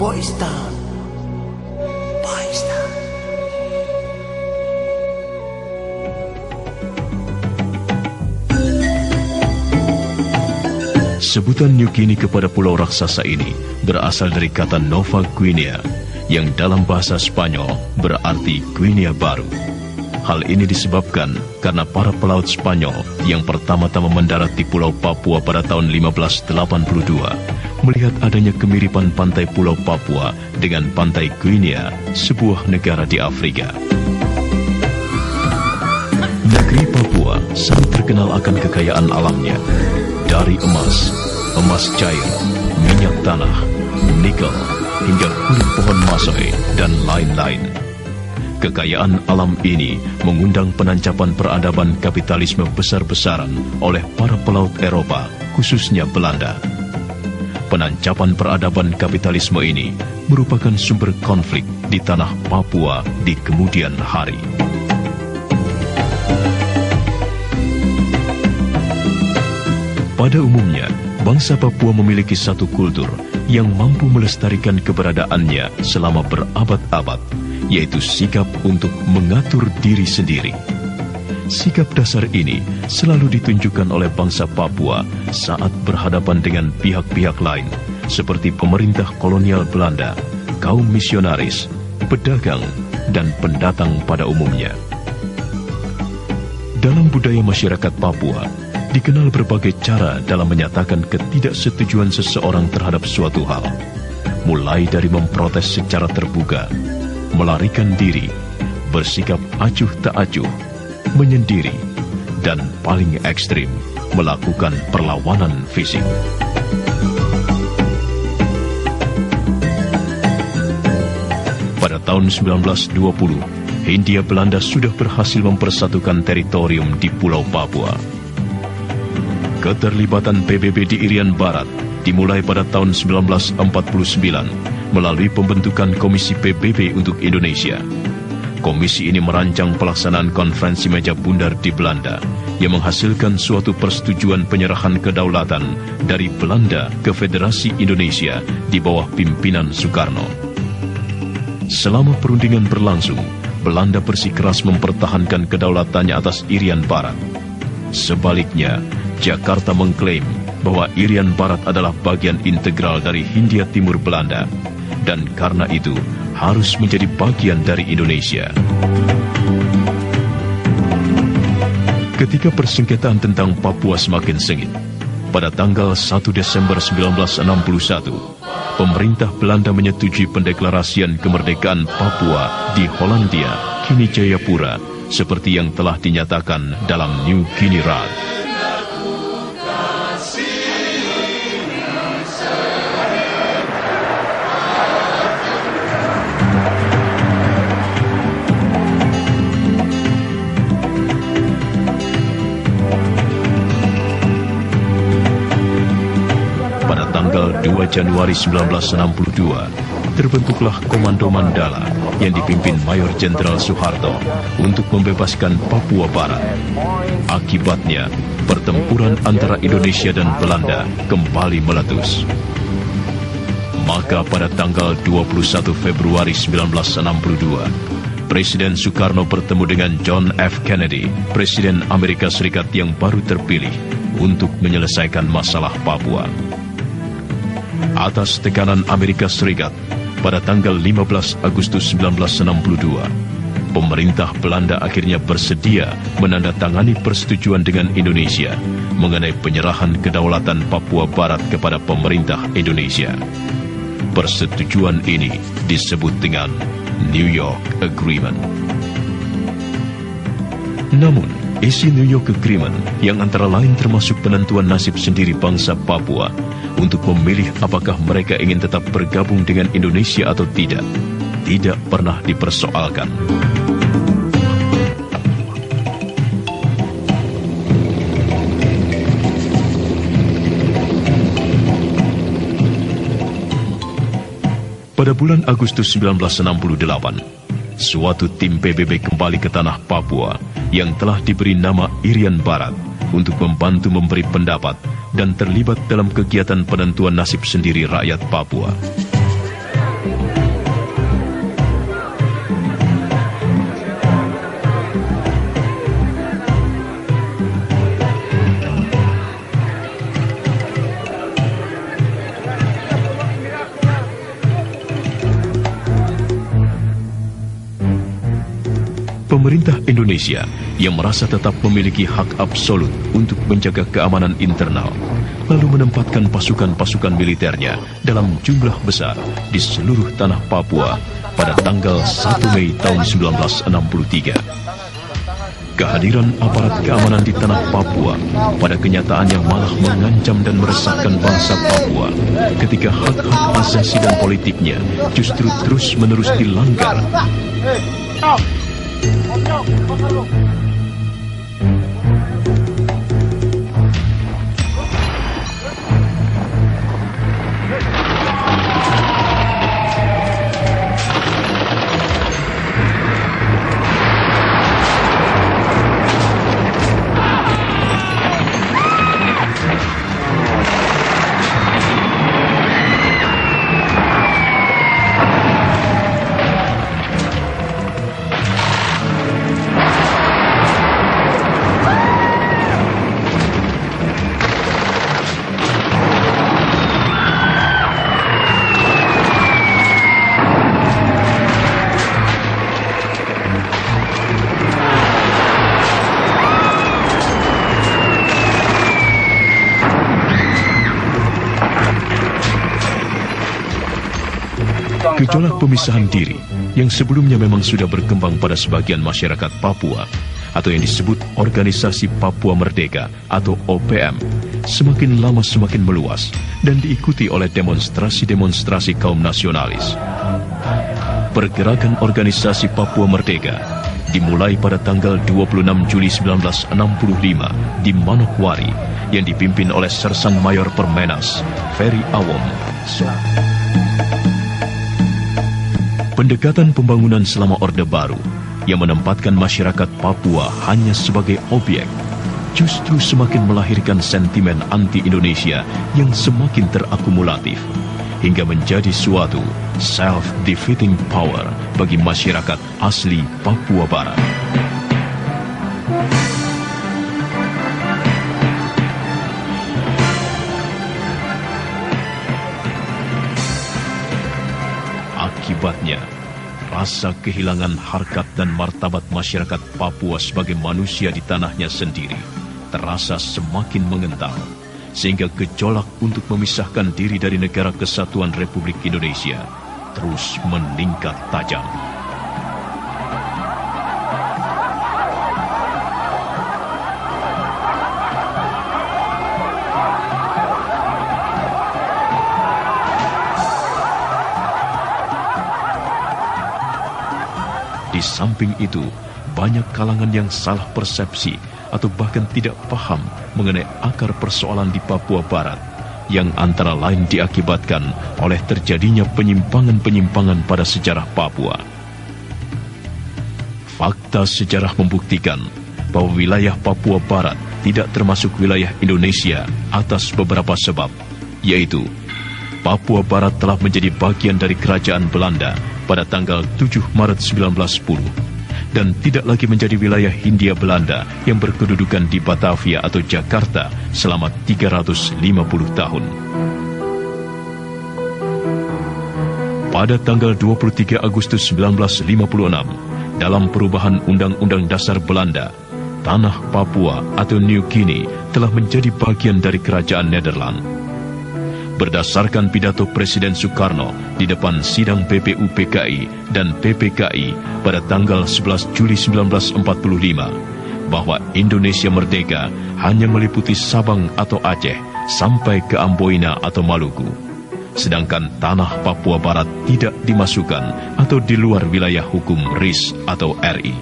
Boys Town. Boys Town. Sebutan New Guinea kepada pulau raksasa ini berasal dari kata Nova Guinea, yang dalam bahasa Spanyol berarti Guinea Baru. Hal ini disebabkan karena para pelaut Spanyol yang pertama-tama mendarat di Pulau Papua pada tahun 1582 melihat adanya kemiripan pantai Pulau Papua dengan pantai Guinea, sebuah negara di Afrika. Negeri Papua sangat terkenal akan kekayaan alamnya, dari emas cair, minyak tanah, nikel, hingga kulit pohon masoi, dan lain-lain. Kekayaan alam ini mengundang penancapan peradaban kapitalisme besar-besaran oleh para pelaut Eropa, khususnya Belanda. Penancapan peradaban kapitalisme ini merupakan sumber konflik di tanah Papua di kemudian hari. Pada umumnya, bangsa Papua memiliki satu kultur yang mampu melestarikan keberadaannya selama berabad-abad, yaitu sikap untuk mengatur diri sendiri. Sikap dasar ini selalu ditunjukkan oleh bangsa Papua saat berhadapan dengan pihak-pihak lain, seperti pemerintah kolonial Belanda, kaum misionaris, pedagang, dan pendatang pada umumnya. Dalam budaya masyarakat Papua, dikenal berbagai cara dalam menyatakan ketidaksetujuan seseorang terhadap suatu hal, mulai dari memprotes secara terbuka, melarikan diri, bersikap acuh tak acuh, menyendiri, dan paling ekstrim, melakukan perlawanan fisik. Pada tahun 1920, Hindia Belanda sudah berhasil mempersatukan teritorium di Pulau Papua. Keterlibatan PBB di Irian Barat dimulai pada tahun 1949 melalui pembentukan Komisi PBB untuk Indonesia. Komisi ini merancang pelaksanaan konferensi meja bundar di Belanda yang menghasilkan suatu persetujuan penyerahan kedaulatan dari Belanda ke Federasi Indonesia di bawah pimpinan Soekarno. Selama perundingan berlangsung, Belanda bersikeras mempertahankan kedaulatannya atas Irian Barat. Sebaliknya, Jakarta mengklaim bahwa Irian Barat adalah bagian integral dari Hindia Timur Belanda, dan karena itu harus menjadi bagian dari Indonesia. Ketika persengketaan tentang Papua semakin sengit, pada tanggal 1 Desember 1961, pemerintah Belanda menyetujui pendeklarasian kemerdekaan Papua di Hollandia, kini Jayapura, seperti yang telah dinyatakan dalam New Guinea Rad. Pada tanggal 2 Januari 1962, terbentuklah Komando Mandala yang dipimpin Mayor Jenderal Soeharto untuk membebaskan Papua Barat. Akibatnya, pertempuran antara Indonesia dan Belanda kembali meletus. Maka pada tanggal 21 Februari 1962, Presiden Soekarno bertemu dengan John F. Kennedy, Presiden Amerika Serikat yang baru terpilih, untuk menyelesaikan masalah Papua. Atas tekanan Amerika Serikat, pada tanggal 15 Agustus 1962, pemerintah Belanda akhirnya bersedia menandatangani persetujuan dengan Indonesia mengenai penyerahan kedaulatan Papua Barat kepada pemerintah Indonesia. Persetujuan ini disebut dengan New York Agreement. Namun, isi New York Agreement yang antara lain termasuk penentuan nasib sendiri bangsa Papua untuk memilih apakah mereka ingin tetap bergabung dengan Indonesia atau tidak pernah dipersoalkan. Pada bulan Agustus 1968, suatu tim PBB kembali ke tanah Papua yang telah diberi nama Irian Barat untuk membantu memberi pendapat dan terlibat dalam kegiatan penentuan nasib sendiri rakyat Papua. Pemerintah Indonesia yang merasa tetap memiliki hak absolut untuk menjaga keamanan internal, lalu menempatkan pasukan-pasukan militernya dalam jumlah besar di seluruh tanah Papua pada tanggal 1 Mei tahun 1963. Kehadiran aparat keamanan di tanah Papua pada kenyataannya malah mengancam dan meresahkan bangsa Papua ketika hak-hak asasi dan politiknya justru terus-menerus dilanggar. Gejolak pemisahan diri yang sebelumnya memang sudah berkembang pada sebagian masyarakat Papua atau yang disebut Organisasi Papua Merdeka atau OPM semakin lama semakin meluas dan diikuti oleh demonstrasi-demonstrasi kaum nasionalis. Pergerakan Organisasi Papua Merdeka dimulai pada tanggal 26 Juli 1965 di Manokwari yang dipimpin oleh Sersan Mayor Permenas Ferry Awom. Pendekatan pembangunan selama Orde Baru yang menempatkan masyarakat Papua hanya sebagai objek justru semakin melahirkan sentimen anti-Indonesia yang semakin terakumulatif hingga menjadi suatu self-defeating power bagi masyarakat asli Papua Barat. Akibatnya, rasa kehilangan harkat dan martabat masyarakat Papua sebagai manusia di tanahnya sendiri terasa semakin mengental, sehingga gejolak untuk memisahkan diri dari Negara Kesatuan Republik Indonesia terus meningkat tajam. Di samping itu, banyak kalangan yang salah persepsi atau bahkan tidak paham mengenai akar persoalan di Papua Barat yang antara lain diakibatkan oleh terjadinya penyimpangan-penyimpangan pada sejarah Papua. Fakta sejarah membuktikan bahwa wilayah Papua Barat tidak termasuk wilayah Indonesia atas beberapa sebab, yaitu Papua Barat telah menjadi bagian dari Kerajaan Belanda pada tanggal 7 Maret 1910 dan tidak lagi menjadi wilayah Hindia Belanda yang berkedudukan di Batavia atau Jakarta selama 350 tahun. Pada tanggal 23 Agustus 1956, dalam perubahan Undang-Undang Dasar Belanda, tanah Papua atau New Guinea telah menjadi bagian dari Kerajaan Nederland. Berdasarkan pidato Presiden Soekarno di depan sidang PPU-PKI dan PPKI pada tanggal 11 Juli 1945, bahwa Indonesia merdeka hanya meliputi Sabang atau Aceh sampai ke Amboina atau Maluku, sedangkan tanah Papua Barat tidak dimasukkan atau di luar wilayah hukum RIS atau RI.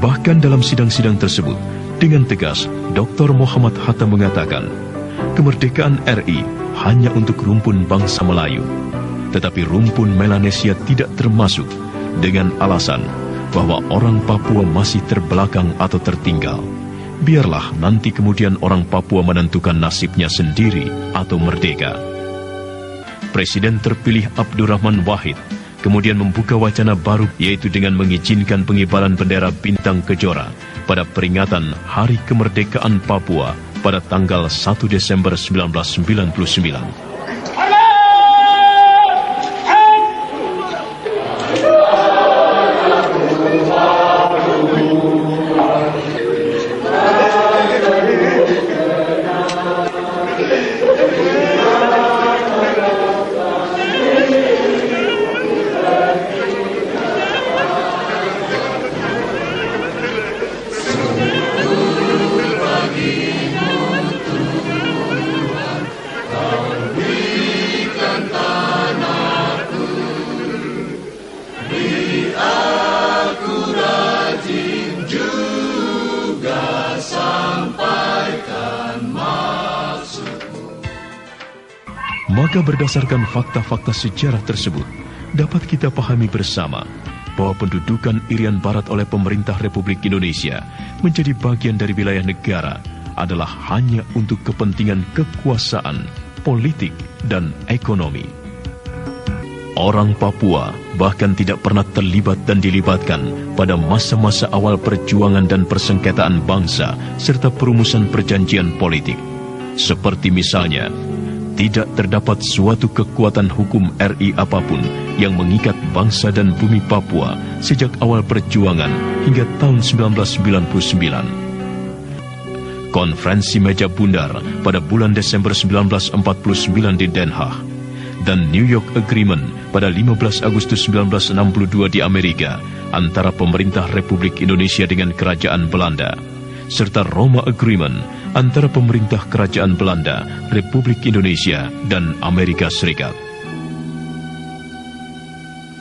Bahkan dalam sidang-sidang tersebut, dengan tegas, Dr. Muhammad Hatta mengatakan, kemerdekaan RI hanya untuk rumpun bangsa Melayu, tetapi rumpun Melanesia tidak termasuk dengan alasan bahwa orang Papua masih terbelakang atau tertinggal. Biarlah nanti kemudian orang Papua menentukan nasibnya sendiri atau merdeka. Presiden terpilih Abdurrahman Wahid kemudian membuka wacana baru, yaitu dengan mengizinkan pengibaran bendera bintang kejora pada peringatan Hari Kemerdekaan Papua pada tanggal 1 Desember 1999. Maka berdasarkan fakta-fakta sejarah tersebut, dapat kita pahami bersama bahwa pendudukan Irian Barat oleh pemerintah Republik Indonesia menjadi bagian dari wilayah negara adalah hanya untuk kepentingan kekuasaan, politik, dan ekonomi. Orang Papua bahkan tidak pernah terlibat dan dilibatkan pada masa-masa awal perjuangan dan persengketaan bangsa serta perumusan perjanjian politik. Seperti misalnya, tidak terdapat suatu kekuatan hukum RI apapun yang mengikat bangsa dan bumi Papua sejak awal perjuangan hingga tahun 1999. Konferensi Meja Bundar pada bulan Desember 1949 di Den Haag dan New York Agreement pada 15 Agustus 1962 di Amerika antara pemerintah Republik Indonesia dengan Kerajaan Belanda, serta Roma Agreement antara pemerintah Kerajaan Belanda, Republik Indonesia, dan Amerika Serikat.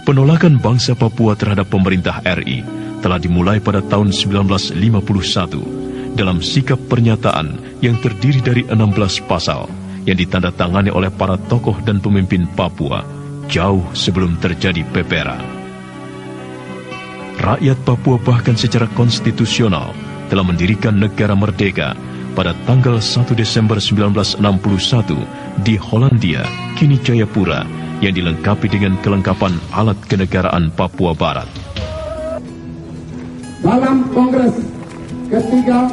Penolakan bangsa Papua terhadap pemerintah RI telah dimulai pada tahun 1951 dalam sikap pernyataan yang terdiri dari 16 pasal yang ditandatangani oleh para tokoh dan pemimpin Papua jauh sebelum terjadi pepera. Rakyat Papua bahkan secara konstitusional telah mendirikan negara merdeka pada tanggal 1 Desember 1961 di Hollandia, kini Jayapura, yang dilengkapi dengan kelengkapan alat kenegaraan Papua Barat. Dalam Kongres ketiga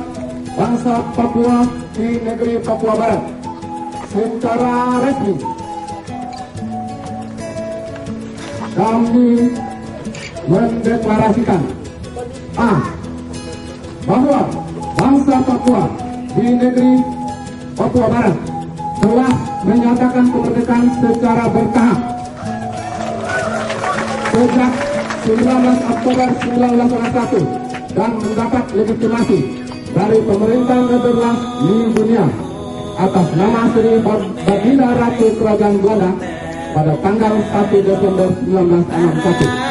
Bangsa Papua di negeri Papua Barat, secara resmi kami mendeklarasikan bahwa bangsa Papua di negeri Papua Barat telah menyatakan kemerdekaan secara bertahap sejak 19 Oktober 1941 dan mendapat legitimasi dari pemerintah Nederland di dunia atas nama Sri Baginda Ratu Kerajaan Belanda pada tanggal 1 Desember 1961.